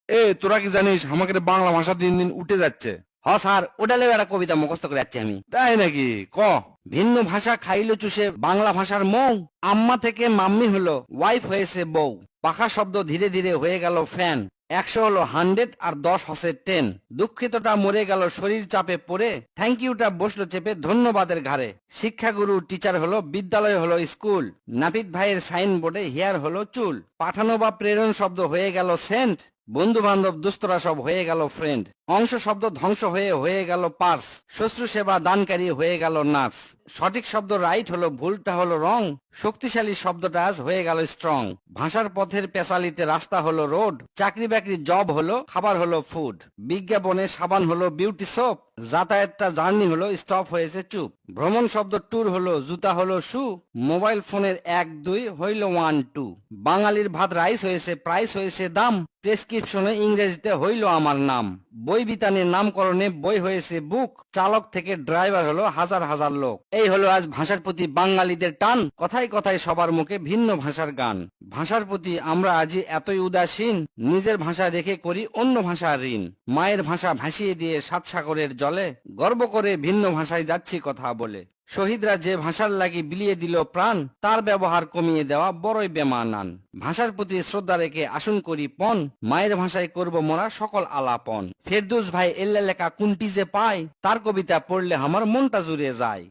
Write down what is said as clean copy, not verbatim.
তোরা কি জানিস আমাকে বাংলা ভাষা দিন দিন উঠে যাচ্ছে? হ স্যার, ওটালেও একটা কবিতা মুখস্থ করে যাচ্ছি আমি। তাই নাকি? ক। ভিন্ন ভাষা খাইলো চুষে বাংলা ভাষার মৌ, আম্মা থেকে মাম্মি হলো ওয়াইফ হয়েছে বউ, পাখা শব্দ ধীরে ধীরে হয়ে গেল ফ্যান, 100 হলো 100 আর 10 হসে 10, দুঃখিতটা মরে গেল শরীর চাপে পড়ে, থ্যাংক ইউটা বসলো চেপে ধন্যবাদের ঘাড়ে, শিক্ষাগুরু টিচার হলো বিদ্যালয় হলো স্কুল, নাপিত ভাইয়ের সাইনবোর্ডে হেয়ার হলো চুল, পাঠানো বা প্রেরণ শব্দ হয়ে গেল সেন্ট, বন্ধু বান্ধব দুস্তরা সব হয়ে গেল ফ্রেন্ড, অংশ শব্দ ধ্বংস হয়ে হয়ে গেল পার্স, শ্বশ্রু সেবা দানকারী হয়ে গেল নার্স, সঠিক শব্দ রাইট হলো ভুলটা হলো রং, শক্তিশালী শব্দটা আজ হয়ে গেল স্ট্রং, ভাষার পথের পেশালিতে রাস্তা হলো রোড, চাকরি বাকরি জব হলো খাবার হলো ফুড, বিজ্ঞাপনে সাবান হলো বিউটি সোপ, যাতায়াতটা জার্নি হলো স্টপ হয়েছে চুপ, ভ্রমণ শব্দ ট্যুর হলো জুতা হলো শু, মোবাইল ফোনের 1 2 হইল 1 2, বাঙালির ভাত রাইস হয়েছে প্রাইস হয়েছে দাম, প্রেসক্রিপশনে ইংরেজিতে হইল আমার নাম, বই বিতানের নামকরণে বই হয়েছে বুক, চালক থেকে ড্রাইভার হলো হাজার হাজার লোক। এই হলো আজ ভাষার প্রতি বাঙালিদের টান, কথায় কথায় সবার মুখে ভিন্ন ভাষার গান। ভাষার প্রতি আমরা আজই এতই উদাসীন, নিজের ভাষা রেখে করি অন্য ভাষার ঋণ, মায়ের ভাষা ভাসিয়ে দিয়ে 7 সাগরের জলে, গর্ব করে ভিন্ন ভাষায় যাচ্ছি কথা বলে। শহীদরা যে ভাষার লাগি বিলিয়ে দিল প্রাণ, তার ব্যবহার কমিয়ে দেওয়া বড়ই বেমানান। ভাষার প্রতি শ্রদ্ধা রেখে আসুন করি পণ, মায়ের ভাষায় করব মোরা সকল আলাপন। ফেরদৌস ভাই এল্লা লেখা কোনটি যে পায়, তার কবিতা পড়লে আমার মনটা জুড়ে যায়।